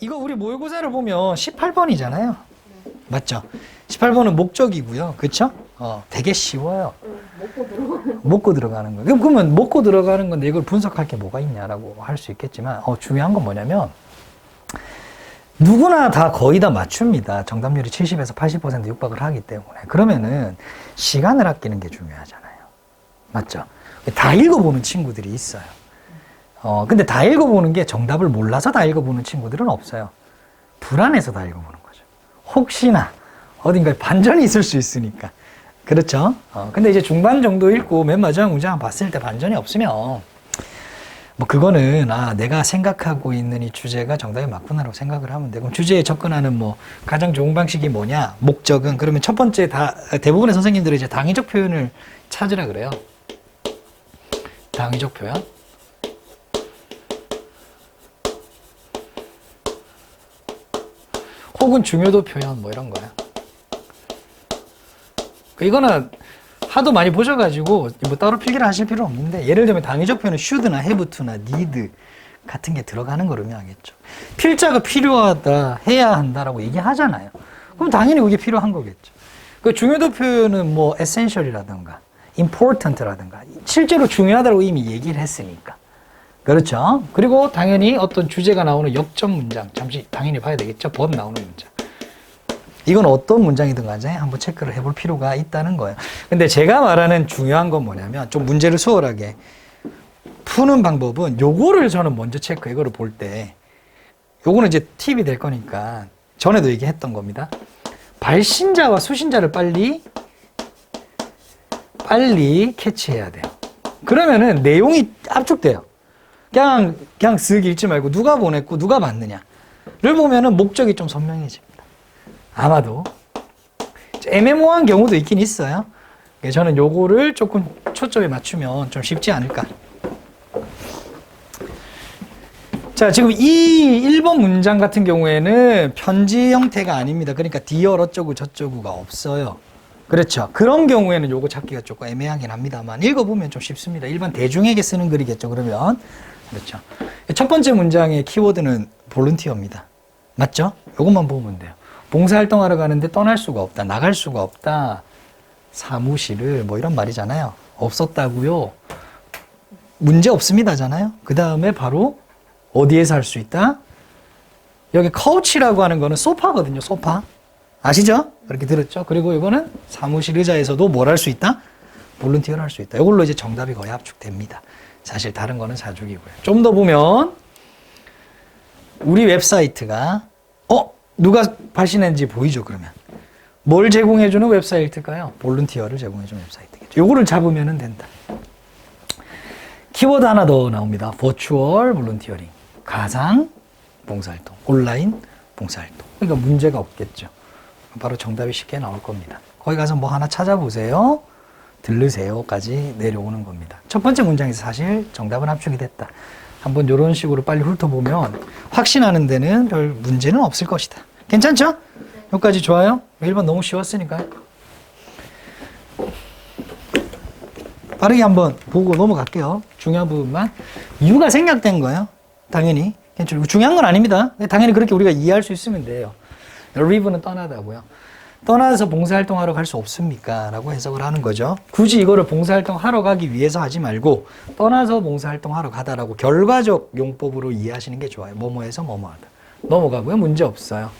이거 우리 모의고사를 보면 18번이잖아요. 맞죠? 18번은 목적이고요. 그쵸? 되게 쉬워요. 먹고 들어가는 거. 그러면 먹고 들어가는 건데 이걸 분석할 게 뭐가 있냐라고 할 수 있겠지만, 중요한 건 뭐냐면, 누구나 다 거의 다 맞춥니다. 정답률이 70에서 80% 육박을 하기 때문에. 그러면은 시간을 아끼는 게 중요하잖아요. 맞죠? 다 읽어보는 친구들이 있어요. 근데 다 읽어보는 게 정답을 몰라서 다 읽어보는 친구들은 없어요. 불안해서 다 읽어보는 거죠. 혹시나 어딘가에 반전이 있을 수 있으니까. 그렇죠? 근데 이제 중반 정도 읽고 맨 마지막 문장 봤을 때 반전이 없으면 뭐 그거는 내가 생각하고 있는 이 주제가 정답이 맞구나라고 생각을 하면 되고, 주제에 접근하는 뭐 가장 좋은 방식이 뭐냐? 목적은, 그러면 첫 번째 대부분의 선생님들은 이제 당위적 표현을 찾으라 그래요. 당위적 표현. 혹은 중요도 표현 뭐 이런 거야. 이거는 하도 많이 보셔가지고 뭐 따로 필기를 하실 필요 없는데, 예를 들면 당위적 표현은 should나 have to나 need 같은 게 들어가는 걸 의미하겠죠. 필자가 필요하다, 해야 한다라고 얘기하잖아요. 그럼 당연히 그게 필요한 거겠죠. 그 중요도 표현은 뭐 essential이라든가 important라든가 실제로 중요하다고 이미 얘기를 했으니까. 그렇죠. 그리고 당연히 어떤 주제가 나오는 역점 문장, 잠시 당연히 봐야 되겠죠. 법 나오는 문장. 이건 어떤 문장이든 간에 한번 체크를 해볼 필요가 있다는 거예요. 근데 제가 말하는 중요한 건 뭐냐면, 좀 문제를 수월하게 푸는 방법은 요거를 저는 먼저 체크, 이거를 볼 때 요거는 이제 팁이 될 거니까 전에도 얘기했던 겁니다. 발신자와 수신자를 빨리 캐치해야 돼요. 그러면은 내용이 압축돼요. 그냥 쓱 읽지 말고 누가 보냈고 누가 받느냐를 보면은 목적이 좀 선명해집니다. 아마도 애매모호한 경우도 있긴 있어요. 저는 요거를 조금 초점에 맞추면 좀 쉽지 않을까. 자, 지금 이 1번 문장 같은 경우에는 편지 형태가 아닙니다. 그러니까 디얼 어쩌고 저쩌고가 없어요. 그렇죠. 그런 경우에는 요거 찾기가 조금 애매하긴 합니다만 읽어보면 좀 쉽습니다. 일반 대중에게 쓰는 글이겠죠. 그러면 그렇죠. 첫 번째 문장의 키워드는 볼런티어입니다. 맞죠? 요것만 보면 돼요. 봉사활동하러 가는데 떠날 수가 없다, 나갈 수가 없다, 사무실을 뭐 이런 말이잖아요. 없었다고요? 문제 없습니다잖아요. 그 다음에 바로 어디에서 할 수 있다? 여기 카우치라고 하는 거는 소파거든요. 소파. 아시죠? 그렇게 들었죠? 그리고 이거는 사무실 의자에서도 뭘 할 수 있다? 볼런티어를 할 수 있다. 이걸로 이제 정답이 거의 압축됩니다. 사실 다른 거는 사족이고요. 좀 더 보면 우리 웹사이트가 누가 발신했는지 보이죠? 그러면 뭘 제공해주는 웹사이트일까요? 볼런티어를 제공해주는 웹사이트겠죠. 요거를 잡으면 된다. 키워드 하나 더 나옵니다. 버추얼 볼런티어링, 가상 봉사활동, 온라인 봉사활동. 그러니까 문제가 없겠죠. 바로 정답이 쉽게 나올 겁니다. 거기 가서 뭐 하나 찾아보세요, 들르세요까지 내려오는 겁니다. 첫 번째 문장에서 사실 정답은 압축이 됐다. 한번 이런 식으로 빨리 훑어보면 확신하는 데는 별 문제는 없을 것이다. 괜찮죠? 여기까지 좋아요? 1번 너무 쉬웠으니까요. 빠르게 한번 보고 넘어갈게요. 중요한 부분만. 이유가 생략된 거예요. 당연히. 중요한 건 아닙니다. 당연히 그렇게 우리가 이해할 수 있으면 돼요. 리브는 떠나다고요. 떠나서 봉사활동하러 갈 수 없습니까? 라고 해석을 하는 거죠. 굳이 이거를 봉사활동하러 가기 위해서 하지 말고 떠나서 봉사활동하러 가다라고 결과적 용법으로 이해하시는 게 좋아요. 뭐뭐해서 뭐뭐하다. 넘어가고요. 문제 없어요.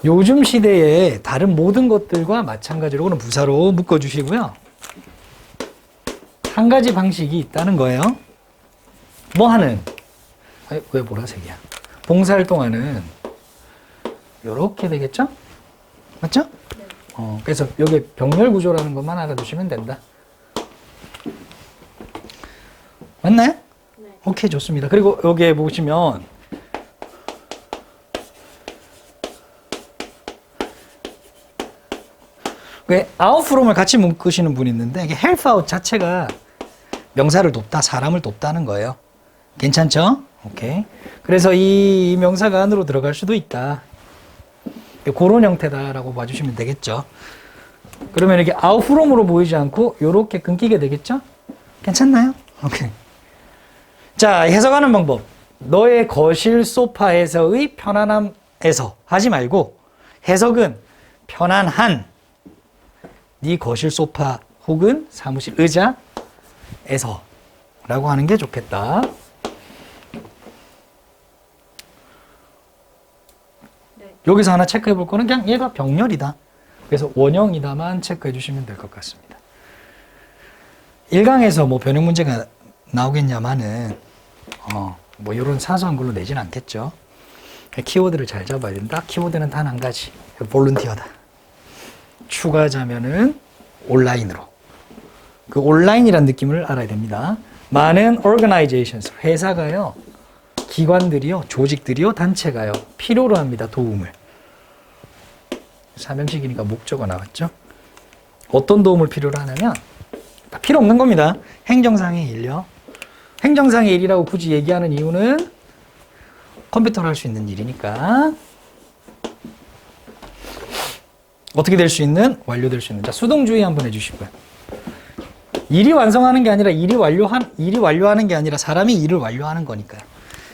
요즘 시대에 다른 모든 것들과 마찬가지로 이거는 부사로 묶어주시고요. 한 가지 방식이 있다는 거예요. 뭐 하는? 왜 보라색이야? 봉사활동하는 요렇게 되겠죠? 맞죠? 네. 그래서 여기 병렬 구조라는 것만 알아두시면 된다. 맞나요? 네. 오케이, 좋습니다. 그리고 여기에 보시면 out from을 같이 묶으시는 분이 있는데 이게 help out 자체가 명사를 돕다, 사람을 돕다는 거예요. 괜찮죠? 오케이. 그래서 이 명사가 안으로 들어갈 수도 있다. 그런 형태다라고 봐주시면 되겠죠. 그러면 이게 out from으로 보이지 않고 이렇게 끊기게 되겠죠? 괜찮나요? 오케이. 자, 해석하는 방법. 너의 거실 소파에서의 편안함에서 하지 말고 해석은 편안한 네 거실 소파 혹은 사무실 의자에서 라고 하는 게 좋겠다. 네. 여기서 하나 체크해 볼 거는 그냥 얘가 병렬이다. 그래서 원형이다만 체크해 주시면 될 것 같습니다. 1강에서 뭐 변형 문제가 나오겠냐마는 뭐 이런 사소한 걸로 내진 않겠죠. 키워드를 잘 잡아야 된다. 키워드는 단 한 가지. 볼런티어다. 추가하자면은 온라인으로. 그 온라인이라는 느낌을 알아야 됩니다. 많은 organizations, 회사가요, 기관들이요, 조직들이요, 단체가요, 필요로 합니다. 도움을. 삼형식이니까 목적어 나왔죠. 어떤 도움을 필요로 하냐면 필요 없는 겁니다. 행정상의 일요. 행정상의 일이라고 굳이 얘기하는 이유는 컴퓨터로 할 수 있는 일이니까. 어떻게 될 수 있는? 완료될 수 있는. 자, 수동주의 한번 해주시고요. 일이 완성하는 게 아니라 일이 완료하는 게 아니라 사람이 일을 완료하는 거니까요.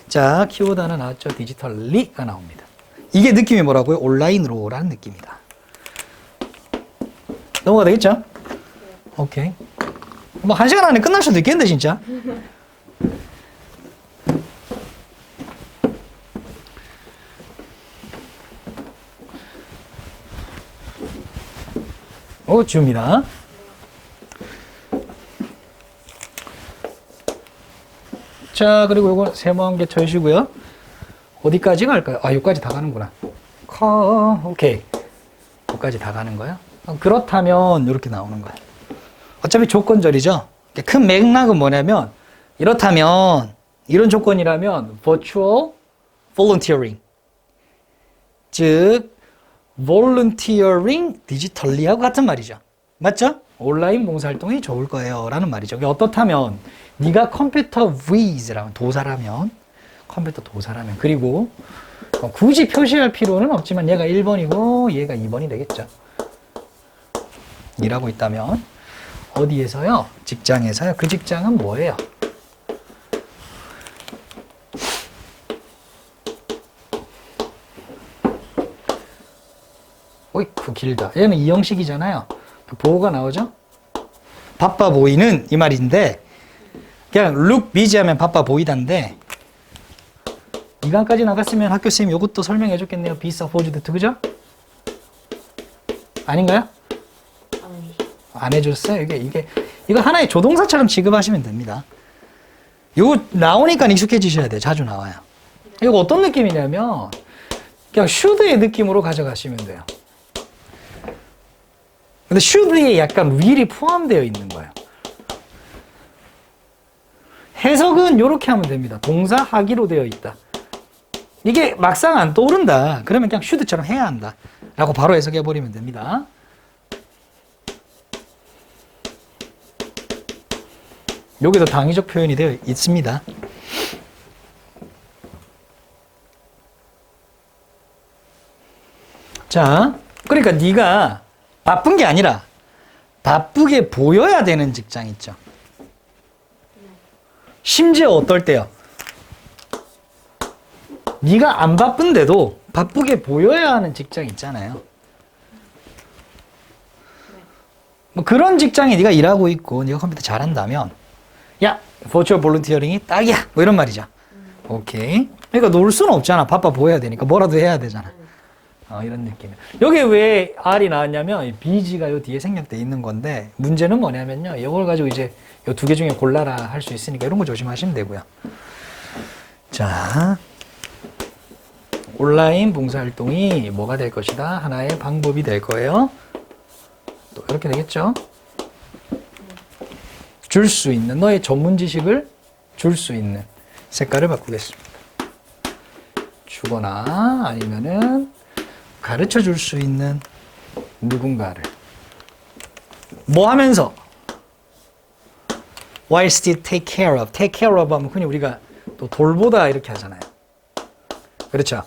자, 키워드 하나 나왔죠. 디지털리가 나옵니다. 이게 느낌이 뭐라고요? 온라인으로라는 느낌이다. 넘어가 되겠죠? 오케이. 뭐 1시간 안에 끝날 수도 있겠는데 진짜. 지웁니다. 자, 그리고 요거 세모한 개 쳐주시고요. 어디까지 갈까요? 여기까지 다 가는구나. 오케이. 여기까지 다 가는 거예요. 그렇다면 이렇게 나오는 거예요. 어차피 조건절이죠. 큰 맥락은 뭐냐면 이렇다면 이런 조건이라면 virtual volunteering 즉 volunteering digitally 하고 같은 말이죠. 맞죠? 온라인 봉사활동이 좋을 거예요 라는 말이죠. 어떻다면 네가 컴퓨터 wiz라면 도사라면 컴퓨터 도사라면 그리고 굳이 표시할 필요는 없지만 얘가 1번이고 얘가 2번이 되겠죠. 일하고 있다면 어디에서요? 직장에서요. 그 직장은 뭐예요? 어이쿠 길다. 얘는 이 형식이잖아요. 보호가 나오죠? 바빠 보이는 이 말인데 그냥 look busy 하면 바빠 보이다인데 2강까지 나갔으면 학교 선생님이 이것도 설명해 줬겠네요. be supposed to, 그죠? 아닌가요? 안 해줬어요? 이거 하나의 조동사처럼 취급하시면 됩니다. 이거 나오니까 익숙해지셔야 돼요. 자주 나와요. 이거 어떤 느낌이냐면 그냥 should의 느낌으로 가져가시면 돼요. 근데 should에 약간 will이 포함되어 있는 거예요. 해석은 이렇게 하면 됩니다. 동사 하기로 되어 있다. 이게 막상 안 떠오른다. 그러면 그냥 should처럼 해야 한다. 라고 바로 해석해 버리면 됩니다. 여기도 당위적 표현이 되어 있습니다. 자, 그러니까 네가 바쁜 게 아니라 바쁘게 보여야 되는 직장 있죠. 심지어 어떨 때요? 네가 안 바쁜데도 바쁘게 보여야 하는 직장 있잖아요. 뭐 그런 직장에 네가 일하고 있고 네가 컴퓨터 잘한다면 야, 버추얼 볼런티어링이 딱이야. 뭐 이런 말이죠. 오케이. 그러니까 놀 수는 없잖아. 바빠 보여야 되니까 뭐라도 해야 되잖아. 이런 느낌이에요. 여기 왜 R이 나왔냐면 BG가 요 뒤에 생략돼 있는 건데 문제는 뭐냐면요. 이걸 가지고 이제 요 두 개 중에 골라라 할 수 있으니까 이런 거 조심하시면 되고요. 자, 온라인 봉사활동이 뭐가 될 것이다. 하나의 방법이 될 거예요. 또 이렇게 되겠죠. 줄 수 있는 너의 전문 지식을 줄 수 있는 색깔을 바꾸겠습니다. 주거나 아니면은 가르쳐 줄 수 있는 누군가를 뭐 하면서 while still take care of. take care of 하면 흔히 우리가 또 돌보다 이렇게 하잖아요. 그렇죠?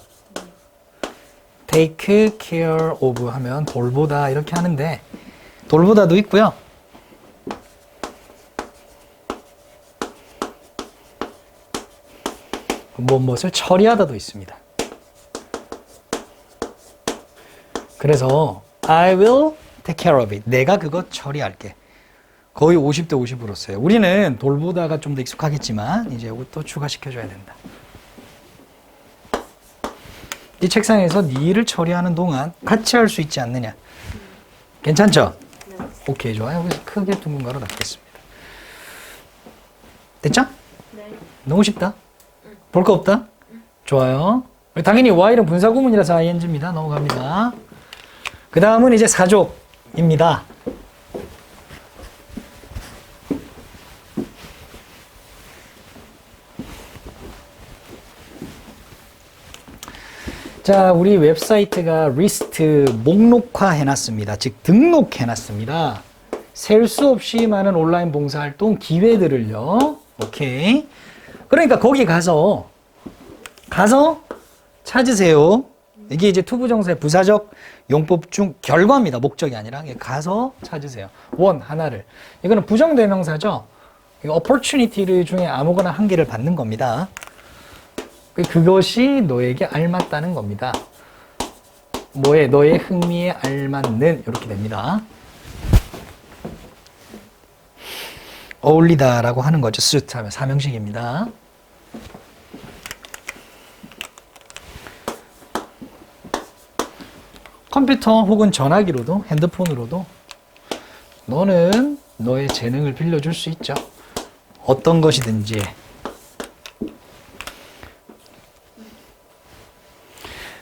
take care of 하면 돌보다 이렇게 하는데 돌보다도 있고요. 무엇을 처리하다도 있습니다. 그래서 I will take care of it. 내가 그거 처리할게. 거의 50대 50으로 써요. 우리는 돌보다가 좀 더 익숙하겠지만 이제 이것도 추가시켜줘야 된다. 이 책상에서 네 일을 처리하는 동안 같이 할 수 있지 않느냐. 괜찮죠? 네. 오케이, 좋아요. 그래서 크게 둥근 가로 닫겠습니다. 됐죠? 네. 너무 쉽다. 볼 거 없다? 좋아요. 당연히 while은 분사구문이라서 ing입니다. 넘어갑니다. 그 다음은 이제 사족입니다. 자, 우리 웹사이트가 리스트 목록화 해놨습니다. 즉 등록해놨습니다. 셀 수 없이 많은 온라인 봉사활동 기회들을요. 오케이. 그러니까 거기 가서 찾으세요. 이게 이제 투부정사의 부사적 용법 중 결과입니다. 목적이 아니라 가서 찾으세요. 원 하나를. 이거는 부정대명사죠. 이거 opportunity를 중에 아무거나 한 개를 받는 겁니다. 그것이 너에게 알맞다는 겁니다. 너의 흥미에 알맞는 이렇게 됩니다. 어울리다라고 하는 거죠. suit 하면 사명식입니다. 컴퓨터 혹은 전화기로도 핸드폰으로도 너는 너의 재능을 빌려줄 수 있죠. 어떤 것이든지.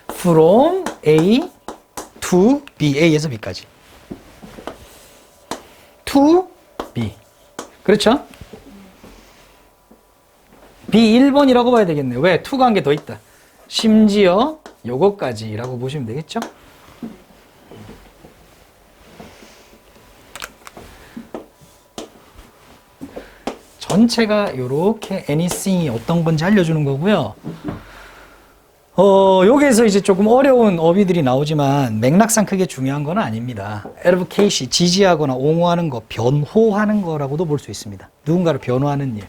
From A to B, A에서 B까지. To B. 그렇죠? B 1번이라고 봐야 되겠네요. 왜? to가 한 개 더 있다. 심지어 요거까지라고 보시면 되겠죠? 전체가 이렇게 anything이 어떤 건지 알려주는 거고요. 여기에서 이제 조금 어려운 어휘들이 나오지만 맥락상 크게 중요한 건 아닙니다. advocate, 지지하거나 옹호하는 거, 변호하는 거라고도 볼 수 있습니다. 누군가를 변호하는 일,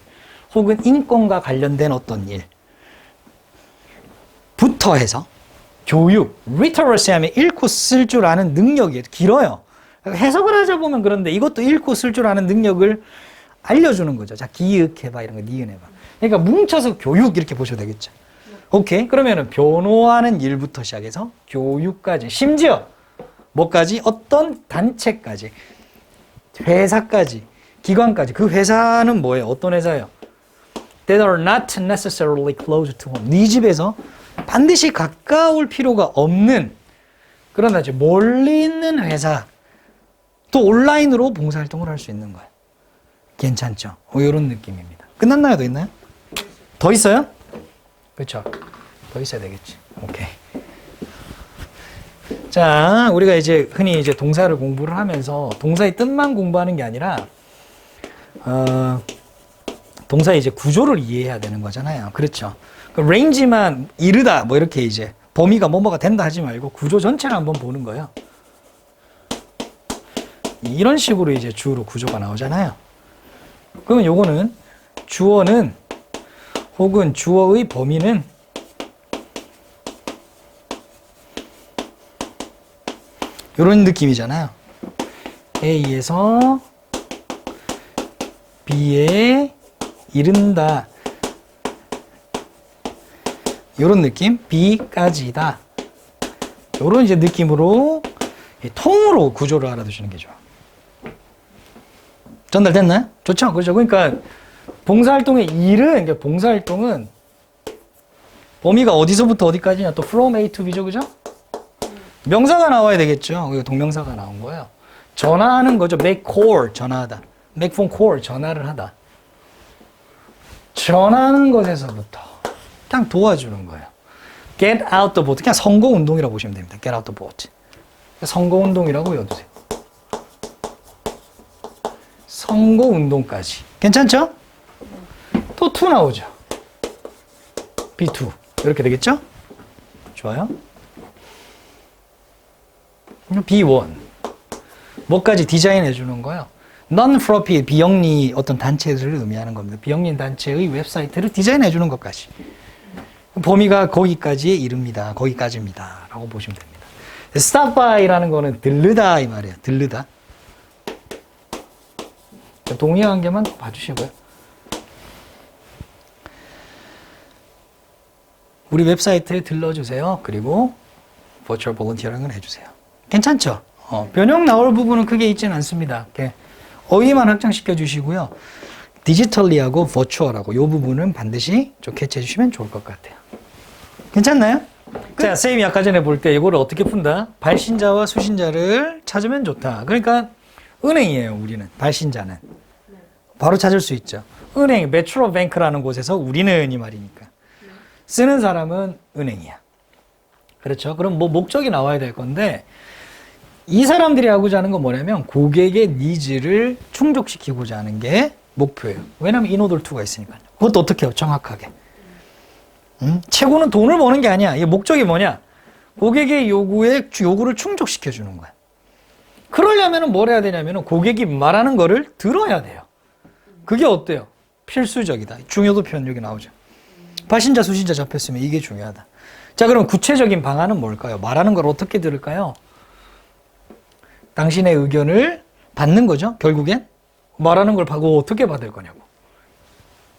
혹은 인권과 관련된 어떤 일. 부터 해서 교육, literacy 하면 읽고 쓸 줄 아는 능력이 길어요. 해석을 하자 보면 그런데 이것도 읽고 쓸 줄 아는 능력을 알려주는 거죠. 자, 기억해봐 이런 거 니은해봐. 그러니까 뭉쳐서 교육 이렇게 보셔도 되겠죠. 오케이. 그러면은 변호하는 일부터 시작해서 교육까지, 심지어 뭐까지? 어떤 단체까지, 회사까지, 기관까지. 그 회사는 뭐예요? 어떤 회사예요? That are not necessarily close to home. 네 집에서 반드시 가까울 필요가 없는, 그러나 이제 멀리 있는 회사, 또 온라인으로 봉사활동을 할 수 있는 거예요. 괜찮죠? 이런 느낌입니다. 끝났나요? 더 있나요? 더 있어요? 그렇죠. 더 있어야 되겠지. 오케이. 자, 우리가 이제 흔히 이제 동사를 공부를 하면서 동사의 뜻만 공부하는 게 아니라 동사의 이제 구조를 이해해야 되는 거잖아요. 그렇죠. 그 range만 이르다 뭐 이렇게 이제 범위가 뭐뭐가 된다 하지 말고 구조 전체를 한번 보는 거예요. 이런 식으로 이제 주어로 구조가 나오잖아요. 그러면 요거는 주어는 혹은 주어의 범위는 이런 느낌이잖아요. A에서 B에 이른다. 이런 느낌? B까지다. 이런 이제 느낌으로 통으로 구조를 알아두시는 게 좋아. 전달됐나요? 좋죠? 그렇죠? 그러니까 봉사활동의 일은, 그러니까 봉사활동은 범위가 어디서부터 어디까지냐? 또 from A to B죠, 그죠? 명사가 나와야 되겠죠. 이거 동명사가 나온 거예요. 전화하는 거죠. make call, 전화하다. make phone call, 전화를 하다. 전하는 것에서부터 그냥 도와주는 거예요. get out the boat, 그냥 선거운동이라고 보시면 됩니다. get out the boat. 선거운동이라고 외워두세요. 선거운동까지. 괜찮죠? 또 to 나오죠. B2. 이렇게 되겠죠? 좋아요. B1. 뭐까지 디자인해 주는 거예요? Non-profit, 비영리 어떤 단체들을 의미하는 겁니다. 비영리 단체의 웹사이트를 디자인해 주는 것까지. 범위가 거기까지에 이릅니다. 거기까지입니다. 라고 보시면 됩니다. stop by라는 거는 들르다 이 말이에요. 들르다. 동의관계만 봐주시고요. 우리 웹사이트에 들러주세요. 그리고 virtual voluntee라는 걸 해주세요. 괜찮죠? 변형 나올 부분은 크게 있지는 않습니다. 어휘만 확장시켜 주시고요. 디지털리하고 버추얼하고 이 부분은 반드시 좀 캐치해 주시면 좋을 것 같아요. 괜찮나요? 자, 쌤이 아까 전에 볼 때 이거를 어떻게 푼다? 발신자와 수신자를 찾으면 좋다. 그러니까 은행이에요, 우리는. 발신자는. 바로 찾을 수 있죠. 은행, 메트로뱅크라는 곳에서 우리는 이 말이니까. 쓰는 사람은 은행이야. 그렇죠? 그럼 뭐 목적이 나와야 될 건데 이 사람들이 하고자 하는 건 뭐냐면 고객의 니즈를 충족시키고자 하는 게 목표예요. 왜냐면 인오돌 2가 있으니까요. 그것도 어떻게 해요? 정확하게. 최고는 돈을 버는 게 아니야. 이 목적이 뭐냐? 고객의 요구를 충족시켜 주는 거야. 그러려면 뭘 해야 되냐면 고객이 말하는 거를 들어야 돼요. 그게 어때요? 필수적이다. 중요도 표현 여기 나오죠. 발신자, 수신자 잡혔으면 이게 중요하다. 자, 그럼 구체적인 방안은 뭘까요? 말하는 걸 어떻게 들을까요? 당신의 의견을 받는 거죠. 결국엔 말하는 걸 받고 어떻게 받을 거냐고.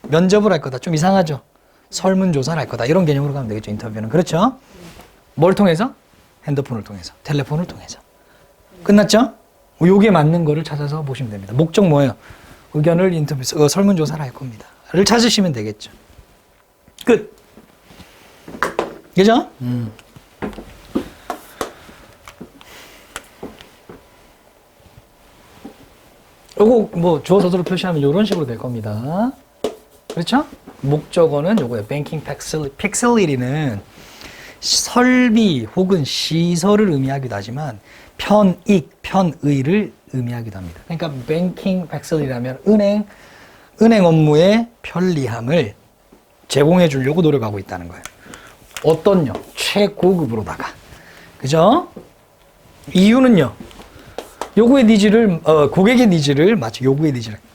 면접을 할 거다. 좀 이상하죠. 설문조사를 할 거다. 이런 개념으로 가면 되겠죠. 인터뷰는. 그렇죠? 뭘 통해서? 핸드폰을 통해서. 텔레폰을 통해서. 끝났죠? 요게 맞는 거를 찾아서 보시면 됩니다. 목적 뭐예요? 의견을 설문조사를 할 겁니다. 를 찾으시면 되겠죠. 끝. 그죠? 요거 뭐 주어 서술로 표시하면 이런 식으로 될 겁니다. 그렇죠? 목적어는 요거예요. Banking facility는 설비 혹은 시설을 의미하기도 하지만 편익, 편의를 의미하기도 합니다. 그러니까 Banking facility라면 은행 업무의 편리함을 제공해 주려고 노력하고 있다는 거예요. 어떤요? 최고급으로다가. 그죠? 이유는요? 요구의 니즈를, 고객의 니즈를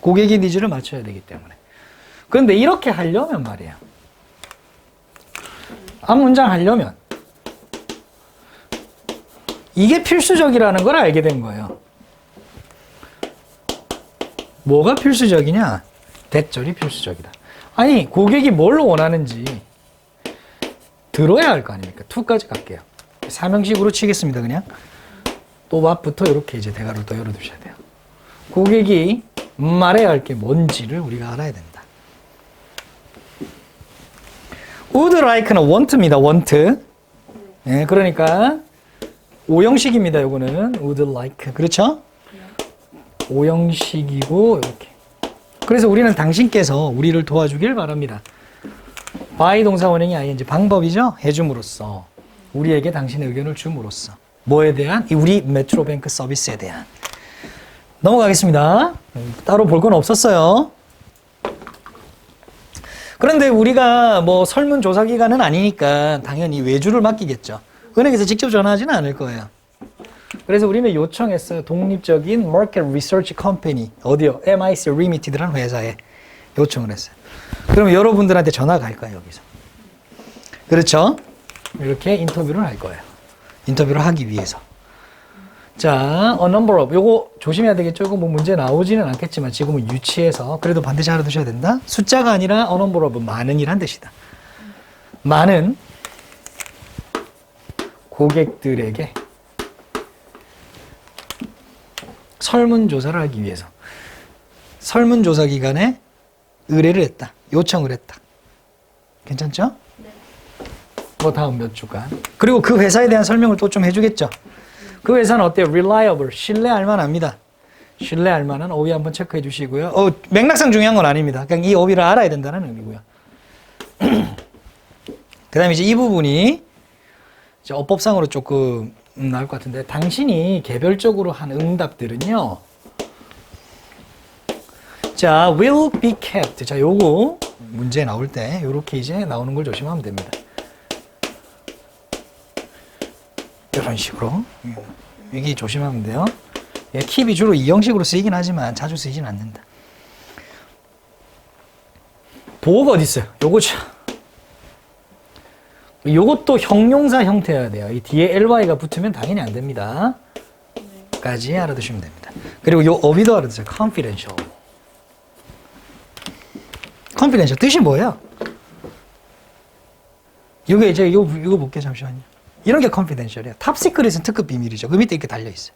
고객의 니즈를 맞춰야 되기 때문에. 그런데 이렇게 하려면 말이에요. 앞 문장 하려면 이게 필수적이라는 걸 알게 된 거예요. 뭐가 필수적이냐? 대절이 필수적이다. 아니, 고객이 뭘 원하는지 들어야 할 거 아닙니까? 2까지 갈게요. 삼형식으로 치겠습니다, 그냥. 또 앞부터 이렇게 이제 대괄호를 또 열어두셔야 돼요. 고객이 말해야 할 게 뭔지를 우리가 알아야 된다. would like는 want입니다, want. 네, 그러니까 오형식입니다, 요거는. would like. 그렇죠? 오형식이고, 이렇게. 그래서 우리는 당신께서 우리를 도와주길 바랍니다. by 동사 원형이 ing 방법이죠? 해줌으로써. 우리에게 당신의 의견을 줌으로써. 뭐에 대한? 우리 메트로뱅크 서비스에 대한. 넘어가겠습니다. 따로 볼 건 없었어요. 그런데 우리가 뭐 설문조사 기관은 아니니까 당연히 외주를 맡기겠죠. 은행에서 직접 전화하지는 않을 거예요. 그래서 우리는 요청했어요. 독립적인 Market Research Company, 어디요? MIC Limited라는 회사에 요청을 했어요. 그럼 여러분들한테 전화가 갈 거예요, 여기서. 그렇죠? 이렇게 인터뷰를 할 거예요. 인터뷰를 하기 위해서. 자, a number of. 요거 조심해야 되겠죠? 이거 뭐 문제 나오지는 않겠지만 지금은 유치해서 그래도 반드시 알아두셔야 된다. 숫자가 아니라 a number of, 많은이란 뜻이다. 많은 고객들에게 설문조사를 하기 위해서 설문조사 기관에 의뢰를 했다. 요청을 했다. 괜찮죠? 뭐 다음 몇 주간. 그리고 그 회사에 대한 설명을 또 좀 해주겠죠. 그 회사는 어때요? reliable, 신뢰할 만합니다. 신뢰할 만한 어휘 한번 체크해 주시고요. 맥락상 중요한 건 아닙니다. 그냥 이 어휘를 알아야 된다는 의미고요. 그 다음에 이제 이 부분이 이제 어법상으로 조금 나올 것 같은데, 당신이 개별적으로 한 응답들은요. 자, will be kept. 자, 요거 문제 나올 때 요렇게 이제 나오는 걸 조심하면 됩니다. 이런 식으로. 여기 조심하면 돼요. keep이 주로 이 형식으로 쓰이긴 하지만 자주 쓰이진 않는다. 보호가 어디 있어요? 요거죠. 요것도 형용사 형태여야 돼요. 이 뒤에 ly가 붙으면 당연히 안 됩니다. 까지 알아두시면 됩니다. 그리고 요 어휘도 알아두세요. confidential. confidential 뜻이 뭐예요? 이게 이제 이거 볼게요. 잠시만요. 이런 게 confidential이에요. top secret은 특급 비밀이죠. 그 밑에 이렇게 달려 있어요.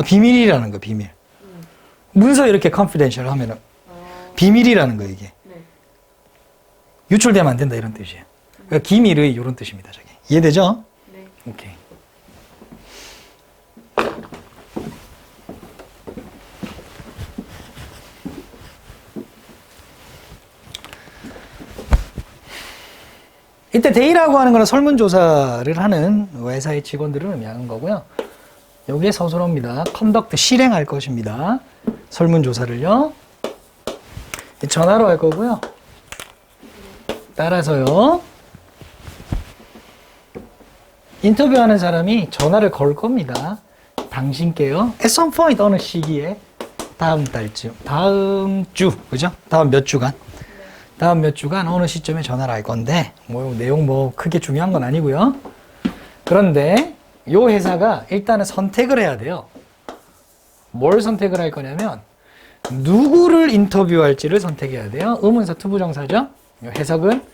비밀이라는 거, 비밀. 문서 이렇게 confidential 하면은 비밀이라는 거 이게. 유출되면 안 된다 이런 뜻이에요. 그러니까 기밀의 이런 뜻입니다. 저게. 이해되죠? 네. 오케이. 이때 데이라고 하는 거는 설문조사를 하는 회사의 직원들을 의미하는 거고요. 여기에 서술어입니다. 컨덕트 실행할 것입니다. 설문조사를요. 전화로 할 거고요. 따라서요. 인터뷰하는 사람이 전화를 걸 겁니다. 당신께요. At some point 어느 시기에 다음 달쯤, 다음 주, 그죠? 다음 몇 주간. 다음 몇 주간 어느 시점에 전화를 할 건데 뭐 내용 뭐 크게 중요한 건 아니고요. 그런데 요 회사가 일단은 선택을 해야 돼요. 뭘 선택을 할 거냐면 누구를 인터뷰할지를 선택해야 돼요. 의문사 투부정사죠. 해석은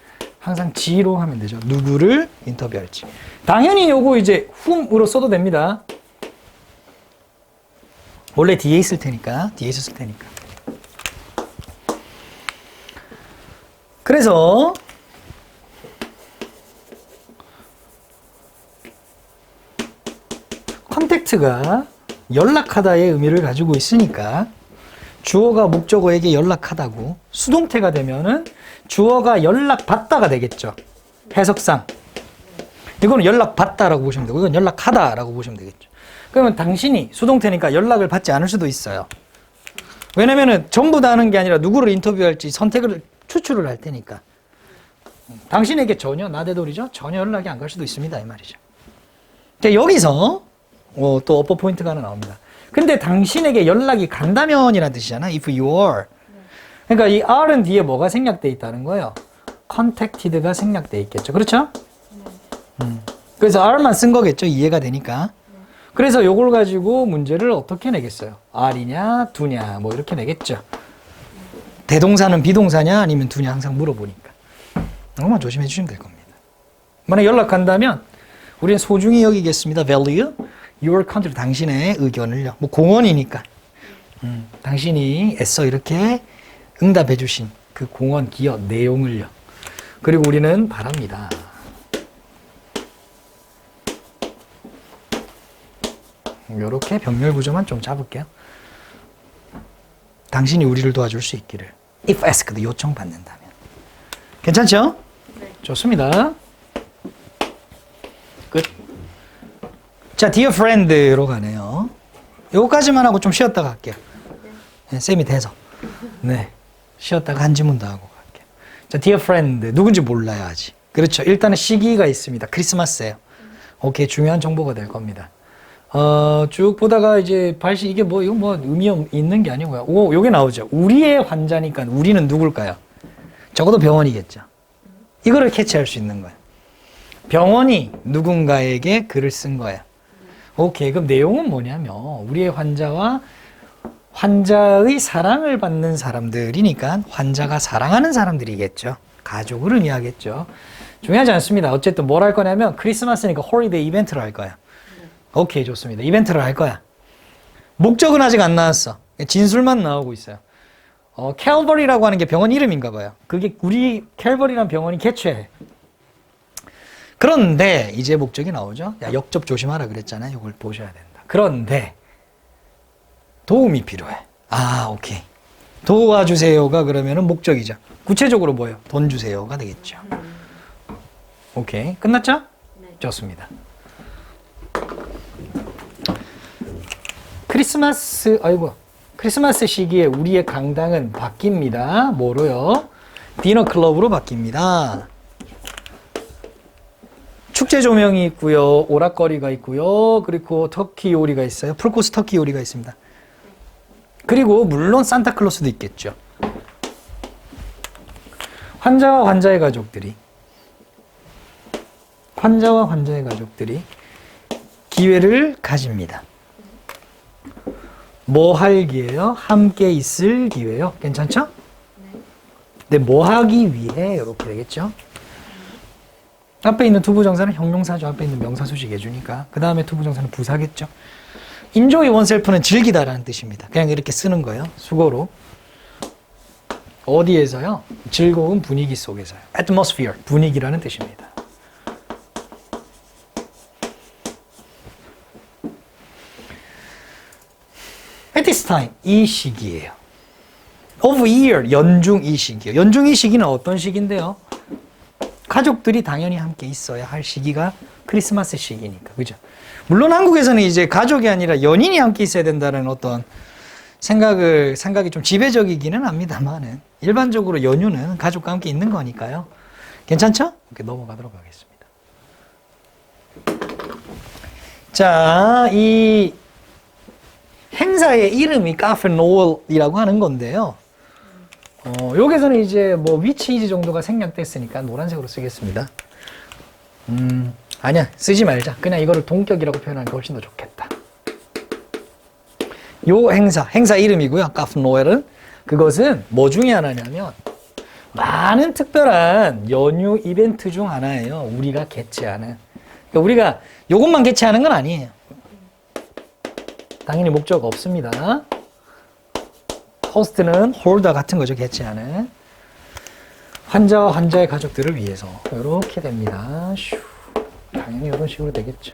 항상 지로 하면 되죠. 누구를 인터뷰할지. 당연히 요거 이제 whom으로 써도 됩니다. 원래 뒤에 있을 테니까. 뒤에 있었을 테니까. 그래서 컨택트가 연락하다의 의미를 가지고 있으니까 주어가 목적어에게 연락하다고 수동태가 되면은 주어가 연락받다가 되겠죠. 해석상. 이거는 연락받다라고 보시면 되고 이건 연락하다라고 보시면 되겠죠. 그러면 당신이 수동태니까 연락을 받지 않을 수도 있어요. 왜냐면은 전부 다 하는 게 아니라 누구를 인터뷰할지 선택을 추출을 할 테니까. 당신에게 전혀 나대돌이죠. 전혀 연락이 안 갈 수도 있습니다. 이 말이죠. 자, 여기서 또 어퍼 포인트가 하나 나옵니다. 근데 당신에게 연락이 간다면이라는 뜻이잖아. If you are. 그러니까 이 are은 뒤에 뭐가 생략돼 있다는 거예요. contacted가 생략돼 있겠죠. 그렇죠? 그래서 are만 쓴 거겠죠. 이해가 되니까. 그래서 요걸 가지고 문제를 어떻게 내겠어요? are냐, do냐 뭐 이렇게 내겠죠. 대동사는 비동사냐 아니면 do냐 항상 물어보니까. 이것만 조심해 주시면 될 겁니다. 만약 연락한다면 우리는 소중히 여기겠습니다. value your country 당신의 의견을요. 뭐 공헌이니까. 당신이 애써 이렇게 응답해 주신 그 공헌 기여 내용을요. 그리고 우리는 바랍니다. 이렇게 병렬 구조만 좀 잡을게요. 당신이 우리를 도와줄 수 있기를. If asked 요청받는다면. 괜찮죠? 네. 좋습니다. 끝. 자, dear friend로 가네요. 요거까지만 하고 좀 쉬었다가 갈게요. 네, 쌤이 돼서. 네. 쉬었다가 한 지문 더 하고 갈게요. 자, dear friend. 누군지 몰라요, 아직. 그렇죠. 일단은 시기가 있습니다. 크리스마스예요. 오케이. 중요한 정보가 될 겁니다. 쭉 보다가 이게 이거 뭐 의미 있는 게 아니고요. 요게 나오죠. 우리의 환자니까 우리는 누굴까요? 적어도 병원이겠죠. 이거를 캐치할 수 있는 거예요. 병원이 누군가에게 글을 쓴 거예요. 오케이. 그럼 내용은 뭐냐면 우리의 환자와 환자의 사랑을 받는 사람들이니까 환자가 사랑하는 사람들이겠죠. 가족을 의미하겠죠. 중요하지 않습니다. 어쨌든 뭘 할 거냐면 크리스마스니까 홀리데이 이벤트를 할 거야. 오케이, 좋습니다. 이벤트를 할 거야. 목적은 아직 안 나왔어. 진술만 나오고 있어요. 캘버리라고 하는 게 병원 이름인가 봐요. 그게 우리 캘버리라는 병원이 개최해. 그런데 이제 목적이 나오죠. 야, 역접 조심하라 그랬잖아요. 이걸 보셔야 된다. 그런데 도움이 필요해. 오케이. 도와주세요가 그러면은 목적이죠. 구체적으로 뭐예요? 돈 주세요가 되겠죠. 오케이. 끝났죠? 네. 좋습니다. 크리스마스 시기에 우리의 강당은 바뀝니다. 뭐로요? 디너 클럽으로 바뀝니다. 축제 조명이 있고요. 오락거리가 있고요. 그리고 터키 요리가 있어요. 풀코스 터키 요리가 있습니다. 그리고 물론 산타클로스도 있겠죠. 환자와 환자의 가족들이 환자와 환자의 가족들이 기회를 가집니다. 뭐 할 기회요? 함께 있을 기회요. 괜찮죠? 네, 뭐 하기 위해 이렇게 되겠죠. 앞에 있는 투부정사는 형용사죠. 앞에 있는 명사 수식 해주니까. 그 다음에 투부정사는 부사겠죠. enjoy oneself는 즐기다라는 뜻입니다. 그냥 이렇게 쓰는 거예요. 수고로. 어디에서요? 즐거운 분위기 속에서요. atmosphere, 분위기라는 뜻입니다. at this time, 이 시기예요. of year, 연중 이 시기예요. 연중 이 시기는 어떤 시기인데요? 가족들이 당연히 함께 있어야 할 시기가 크리스마스 시기니까, 그죠? 물론 한국에서는 이제 가족이 아니라 연인이 함께 있어야 된다는 어떤 생각이 좀 지배적이기는 합니다만은 일반적으로 연휴는 가족과 함께 있는 거니까요. 괜찮죠? 이렇게 넘어가도록 하겠습니다. 자, 이 행사의 이름이 카페 노을이라고 하는 건데요. 여기서는 이제 뭐 위치 정도가 생략됐으니까 노란색으로 쓰겠습니다. 아니야, 쓰지 말자. 그냥 이거를 동격이라고 표현하는 게 훨씬 더 좋겠다. 요 행사 이름이고요. 카페 노엘은 그것은 뭐 중에 하나냐면 많은 특별한 연휴 이벤트 중 하나예요. 우리가 개최하는. 그러니까 우리가 요것만 개최하는 건 아니에요. 당연히 목적 없습니다. 호스트는 홀더 같은 거죠. 개최하는. 환자와 환자의 가족들을 위해서 이렇게 됩니다. 슈. 당연히 이런 식으로 되겠죠.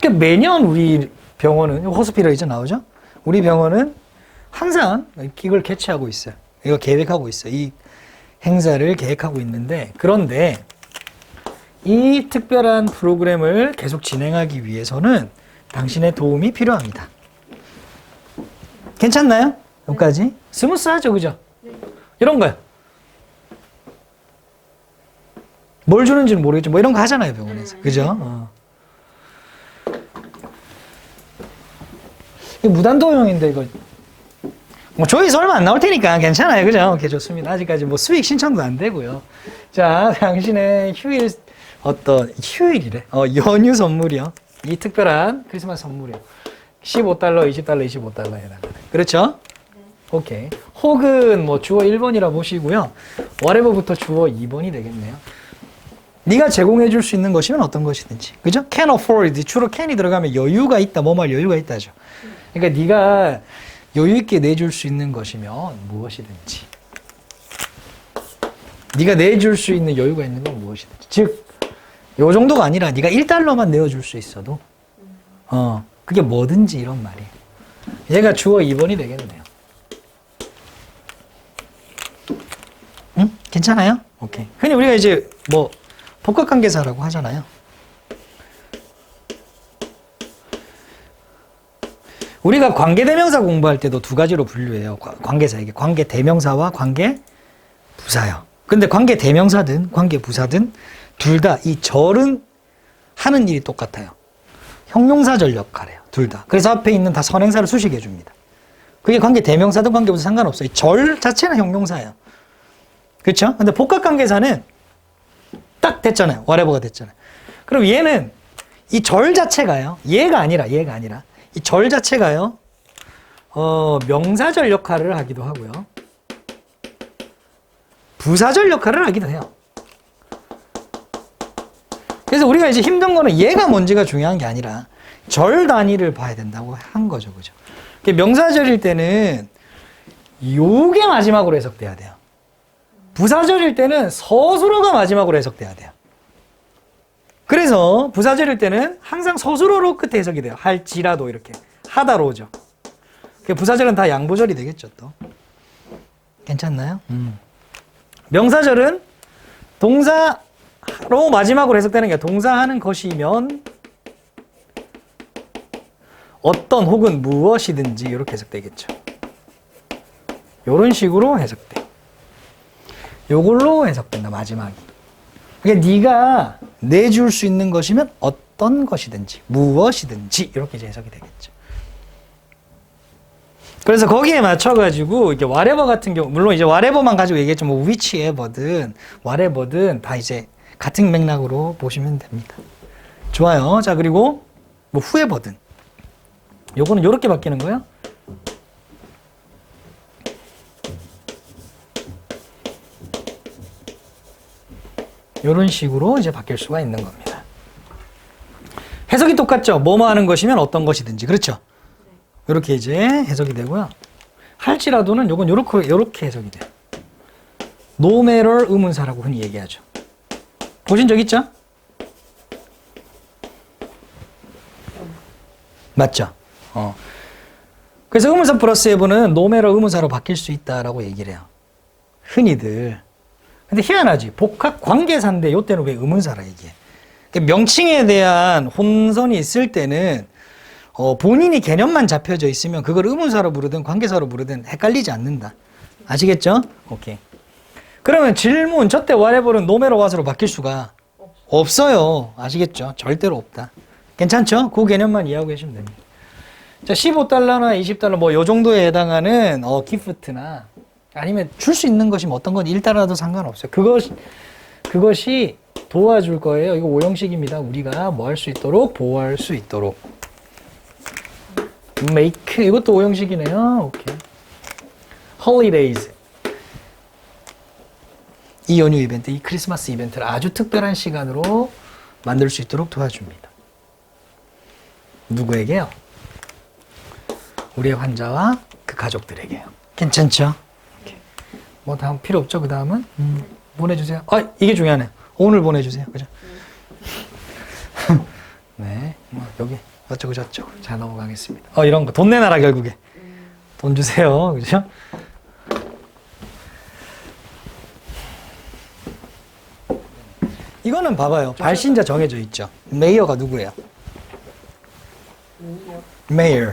그러니까 매년 우리 병원은 호스피럴이죠 나오죠. 우리 병원은 항상 이걸 개최하고 있어요. 이거 계획하고 있어요. 이 행사를 계획하고 있는데 그런데 이 특별한 프로그램을 계속 진행하기 위해서는 당신의 도움이 필요합니다. 괜찮나요? 여기까지? 스무스하죠, 그죠? 네. 이런 거요. 뭘 주는지는 모르겠죠. 뭐 이런 거 하잖아요, 병원에서. 그죠? 이거 무단도용인데, 이거. 뭐 조회수 얼마 안 나올 테니까 괜찮아요. 그죠? 오케이, 좋습니다. 아직까지 뭐 수익 신청도 안 되고요. 자, 당신의 휴일이래. 연휴 선물이요. 이 특별한 크리스마스 선물이요. $15, $20, $25에 해당하는. 그렇죠? 네. 오케이. 혹은 뭐 주어 1번이라 보시고요. whatever부터 주어 2번이 되겠네요. 네가 제공해 줄 수 있는 것이면 어떤 것이든지. 그죠? can afford. 주로 can이 들어가면 여유가 있다. 뭐말 여유가 있다죠. 그러니까 네가 여유 있게 내줄 수 있는 것이면 무엇이든지. 네가 내줄 수 있는 여유가 있는 건 무엇이든지. 즉 요 정도가 아니라 네가 $1만 내어줄 수 있어도 그게 뭐든지 이런 말이에요. 얘가 주어 2번이 되겠네요. 응? 괜찮아요? 오케이. 흔히 우리가 이제 뭐 복합관계사라고 하잖아요. 우리가 관계대명사 공부할 때도 두 가지로 분류해요. 관계사에게 관계대명사와 관계부사요. 근데 관계대명사든 관계부사든 둘 다 이 절은 하는 일이 똑같아요. 형용사절 역할이에요. 둘 다. 그래서 앞에 있는 다 선행사를 수식해 줍니다. 그게 관계대명사든 관계부사 상관없어요. 절 자체는 형용사예요. 그렇죠? 근데 복합관계사는 딱 됐잖아요. whatever가 됐잖아요. 그럼 얘는 이 절 자체가요. 얘가 아니라 이 절 자체가요. 명사절 역할을 하기도 하고요. 부사절 역할을 하기도 해요. 그래서 우리가 이제 힘든 거는 얘가 뭔지가 중요한 게 아니라 절 단위를 봐야 된다고 한 거죠. 그죠? 명사절일 때는 요게 마지막으로 해석돼야 돼요. 부사절일 때는 서술어가 마지막으로 해석돼야 돼요. 그래서 부사절일 때는 항상 서술어로 끝에 해석이 돼요. 할지라도 이렇게. 하다로 오죠. 부사절은 다 양보절이 되겠죠, 또. 괜찮나요? 명사절은 동사로 마지막으로 해석되는 게 동사하는 것이면 어떤 혹은 무엇이든지 이렇게 해석되겠죠. 이런 식으로 해석돼. 요걸로 해석된다, 마지막이. 그러니까 네가 내줄 수 있는 것이면 어떤 것이든지 무엇이든지 이렇게 이제 해석이 되겠죠. 그래서 거기에 맞춰가지고 이게 whatever 같은 경우, 물론 이제 whatever만 가지고 얘기했죠. 뭐 whichever든 whatever든 다 이제 같은 맥락으로 보시면 됩니다. 좋아요. 자, 그리고 뭐 whoever든 요거는 요렇게 바뀌는 거예요. 요런 식으로 이제 바뀔 수가 있는 겁니다. 해석이 똑같죠. 뭐뭐 하는 것이면 어떤 것이든지. 그렇죠. 요렇게 이제 해석이 되고요. 할지라도는 요건 요렇게 해석이 돼요. No matter 의문사라고 흔히 얘기하죠. 보신 적 있죠? 맞죠? 그래서 의문사 플러스 have는 no matter 의문사로 바뀔 수 있다라고 얘기를 해요. 흔히들. 근데 희한하지. 복합 관계사인데 요때는 왜 의문사라 얘기해? 명칭에 대한 혼선이 있을 때는 본인이 개념만 잡혀져 있으면 그걸 의문사로 부르든 관계사로 부르든 헷갈리지 않는다. 아시겠죠? 오케이. 그러면 질문, 저때 whatever는 no matter what으로 바뀔 수가 없어요. 아시겠죠? 절대로 없다. 괜찮죠? 그 개념만 이해하고 계시면 됩니다. 자, $15나 $20 뭐 요 정도에 해당하는 기프트나 아니면 줄 수 있는 것이 뭐 어떤 건 $1도 상관없어요. 그것이 도와줄 거예요. 이거 오형식입니다. 우리가 뭐 할 수 있도록 보호할 수 있도록. make 이것도 오형식이네요. 오케이. holidays 이 연휴 이벤트, 이 크리스마스 이벤트를 아주 특별한 시간으로 만들 수 있도록 도와줍니다. 누구에게요? 우리의 환자와 그 가족들에게요. 괜찮죠? 뭐 다음 필요 없죠? 그 다음은 보내주세요. 이게 중요하네. 오늘 보내주세요. 그죠? 네, 뭐 여기 어쩌고 저쩌고 자 넘어가겠습니다. 이런 거 돈 내놔라 결국에. 돈 주세요. 그죠? 이거는 봐봐요. 발신자 정해져 있죠. 메이어가 누구예요? 메이어.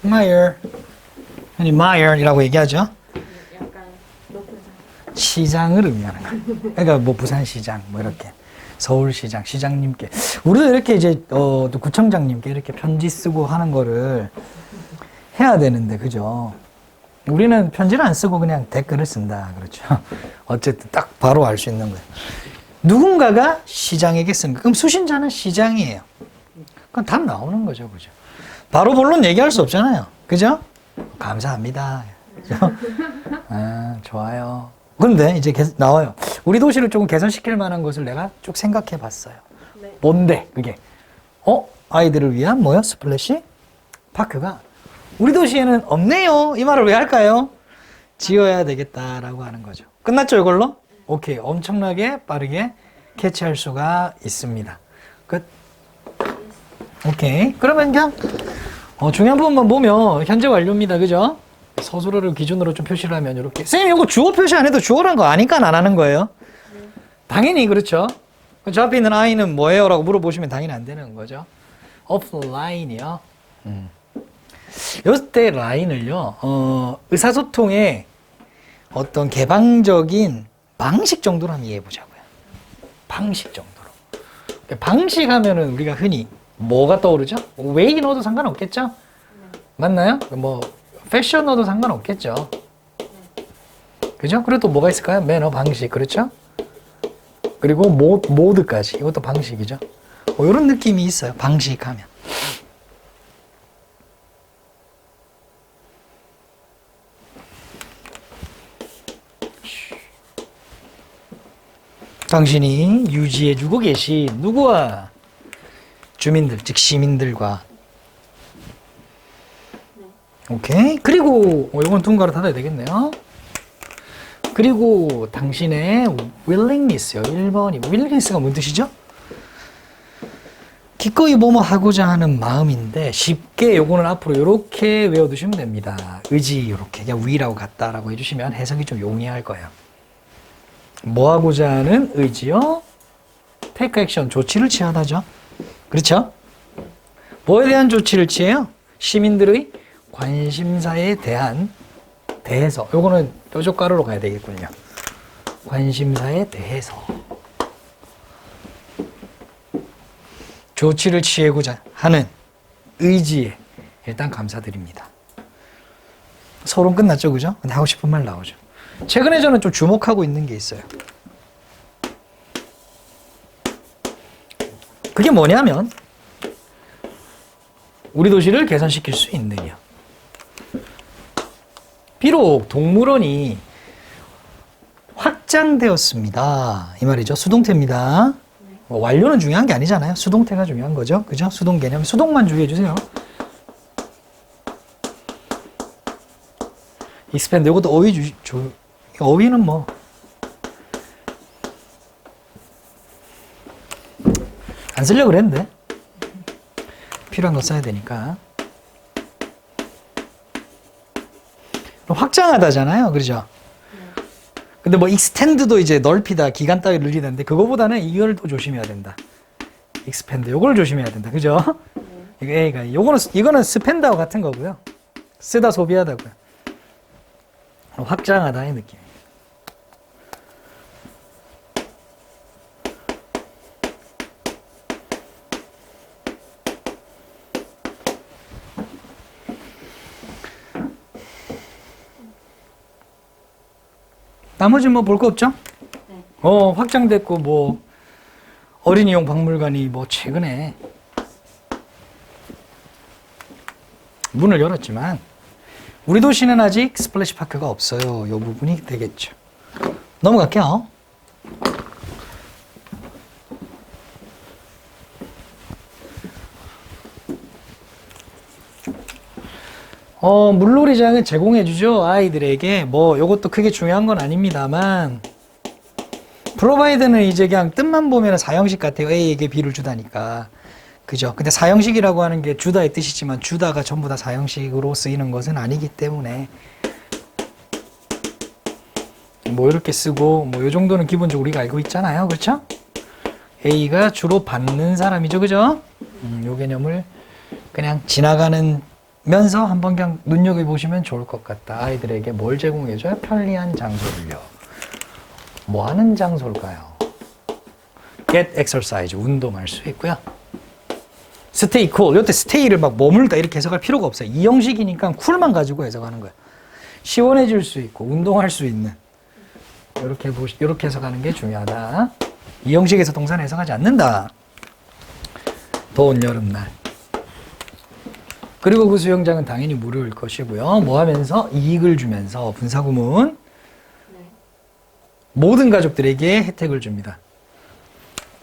마이어. 아니 마이어이라고 얘기하죠. 약간 높은 상. 시장을 의미하는 거예요. 그러니까 뭐 부산시장 뭐 이렇게 서울시장 시장님께 우리도 이렇게 이제 또 구청장님께 이렇게 편지 쓰고 하는 거를 해야 되는데 그죠? 우리는 편지를 안 쓰고 그냥 댓글을 쓴다. 그렇죠? 어쨌든 딱 바로 알 수 있는 거예요. 누군가가 시장에게 쓴 거. 그럼 수신자는 시장이에요. 그럼 답 나오는 거죠. 그죠? 바로 본론 얘기할 수 없잖아요. 그죠? 감사합니다. 그죠? 좋아요. 근데 이제 나와요. 우리 도시를 조금 개선시킬 만한 것을 내가 쭉 생각해 봤어요. 네. 뭔데, 그게? 아이들을 위한 뭐요? 스플래시? 파크가 우리 도시에는 없네요. 이 말을 왜 할까요? 지어야 되겠다라고 하는 거죠. 끝났죠, 이걸로? 오케이. 엄청나게 빠르게 캐치할 수가 있습니다. 끝. 오케이. 그러면 그냥 중요한 부분만 보면 현재 완료입니다. 그죠? 서술어를 기준으로 좀 표시를 하면 이렇게. 선생님 이거 주어 표시 안 해도 주어란 거 아니까 안 하는 거예요? 당연히 그렇죠. 저 앞에 있는 아이는 뭐예요? 라고 물어보시면 당연히 안 되는 거죠. offline이요. 이때 라인을요. 의사소통의 어떤 개방적인 방식 정도로 한번 이해해 보자고요. 방식 정도로. 방식 하면은 우리가 흔히 뭐가 떠오르죠? 웨이 넣어도 상관없겠죠? 맞나요? 뭐 패션 넣어도 상관없겠죠? 그죠? 그리고 또 뭐가 있을까요? 매너 방식. 그렇죠? 그리고 모드까지. 이것도 방식이죠? 이런 느낌이 있어요. 방식 하면. 당신이 유지해주고 계신 누구와? 주민들, 즉 시민들과. 오케이. 그리고 이건 둥가로 닫아야 되겠네요. 그리고 당신의 willingness요. 1번이 willingness가 뭔 뜻이죠? 기꺼이 뭐뭐 하고자 하는 마음인데 쉽게 요거는 앞으로 이렇게 외워두시면 됩니다. 의지 이렇게 그냥 위라고 같다라고 해주시면 해석이 좀 용이할 거예요. 뭐 하고자 하는 의지요? take action, 조치를 취하다죠. 그렇죠? 뭐에 대한 조치를 취해요? 시민들의 관심사에 대해서. 요거는 뾰족가루로 가야 되겠군요. 관심사에 대해서. 조치를 취하고자 하는 의지에 일단 감사드립니다. 서론 끝났죠, 그죠? 근데 하고 싶은 말 나오죠. 최근에 저는 좀 주목하고 있는 게 있어요. 그게 뭐냐면 우리 도시를 개선시킬 수 있느냐. 비록 동물원이 확장되었습니다. 이 말이죠. 수동태입니다. 완료는 중요한 게 아니잖아요. 수동태가 중요한 거죠. 그죠? 수동 개념. 수동만 주의해 주세요. expand. 이것도 어휘 어휘는 뭐 안 쓰려고 그랬는데 필요한 거 써야 되니까. 확장하다잖아요. 그렇죠? 근데 뭐 extend도 이제 넓히다, 기간 따위 늘리는데 그거보다는 이걸 또 조심해야 된다. expand. 요걸 조심해야 된다. 그죠? 이거 A가 이거는 spend하고 같은 거고요. 쓰다 소비하다고요. 확장하다의 느낌. 나머지 뭐 볼 거 없죠? 네. 확장됐고 뭐 어린이용 박물관이 뭐 최근에 문을 열었지만 우리 도시는 아직 스플래시 파크가 없어요. 이 부분이 되겠죠. 넘어갈게요. 물놀이장은 제공해주죠. 아이들에게. 뭐, 요것도 크게 중요한 건 아닙니다만, 프로바이드는 이제 그냥 뜻만 보면 사형식 같아요. A에게 B를 주다니까. 그죠? 근데 사형식이라고 하는 게 주다의 뜻이지만, 주다가 전부 다 사형식으로 쓰이는 것은 아니기 때문에, 뭐, 이렇게 쓰고, 뭐, 요 정도는 기본적으로 우리가 알고 있잖아요. 그렇죠? A가 주로 받는 사람이죠. 그죠? 요 개념을 그냥 지나가는 면서 한번 그냥 눈여겨보시면 좋을 것 같다. 아이들에게 뭘 제공해줘요? 편리한 장소를요. 뭐 하는 장소일까요? Get exercise, 운동할 수 있고요. Stay cool, 이때 stay를 막 머물다 이렇게 해석할 필요가 없어요. 이 형식이니까 cool만 가지고 해석하는 거예요. 시원해질 수 있고 운동할 수 있는 이렇게 해석하는 게 중요하다. 이 형식에서 동사는 해석하지 않는다. 더운 여름날. 그리고 그 수영장은 당연히 무료일 것이고요. 뭐 하면서? 이익을 주면서 분사구문. 네. 모든 가족들에게 혜택을 줍니다.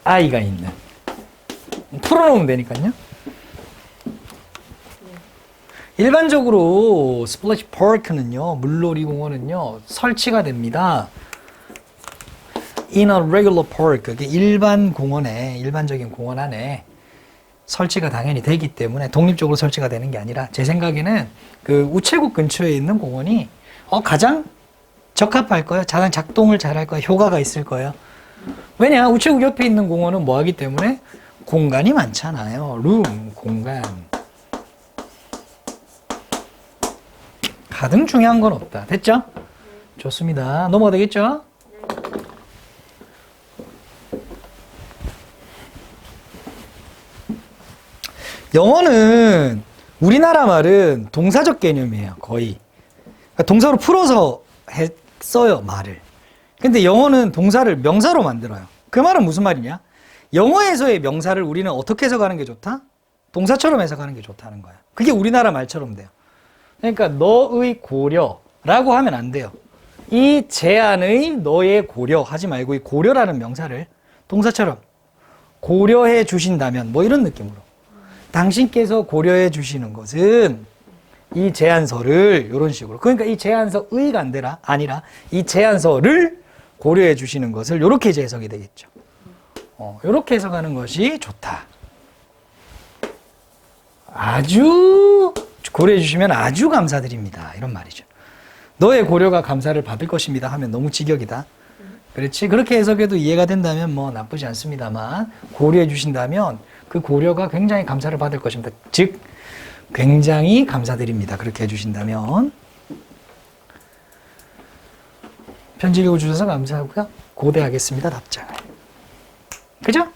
아이가 있는. 풀어놓으면 되니까요. 일반적으로 스플래시 파크는요, 물놀이 공원은요, 설치가 됩니다. In a regular park, 일반 공원에, 일반적인 공원 안에 설치가 당연히 되기 때문에 독립적으로 설치가 되는 게 아니라 제 생각에는 그 우체국 근처에 있는 공원이 가장 적합할 거예요. 가장 작동을 잘할 거예요. 효과가 있을 거예요. 왜냐? 우체국 옆에 있는 공원은 뭐 하기 때문에 공간이 많잖아요. 룸, 공간. 가장 중요한 건 없다. 됐죠? 좋습니다. 넘어가 되겠죠? 영어는 우리나라 말은 동사적 개념이에요. 거의. 그러니까 동사로 풀어서 써요. 말을. 근데 영어는 동사를 명사로 만들어요. 그 말은 무슨 말이냐? 영어에서의 명사를 우리는 어떻게 해석하는 게 좋다? 동사처럼 해석하는 게 좋다는 거야. 그게 우리나라 말처럼 돼요. 그러니까 너의 고려라고 하면 안 돼요. 이 제안의 너의 고려 하지 말고 이 고려라는 명사를 동사처럼 고려해 주신다면 뭐 이런 느낌으로. 당신께서 고려해 주시는 것은 이 제안서를 이런 식으로. 그러니까 이 제안서의가 아니라 이 제안서를 고려해 주시는 것을 이렇게 이제 해석이 되겠죠. 이렇게 해석하는 것이 좋다. 아주 고려해 주시면 아주 감사드립니다. 이런 말이죠. 너의 고려가 감사를 받을 것입니다 하면 너무 직역이다. 그렇지? 그렇게 해석해도 이해가 된다면 뭐 나쁘지 않습니다만 고려해 주신다면 그 고려가 굉장히 감사를 받을 것입니다. 즉 굉장히 감사드립니다. 그렇게 해주신다면. 편지 읽어주셔서 감사하고요. 고대하겠습니다. 답장을. 그죠?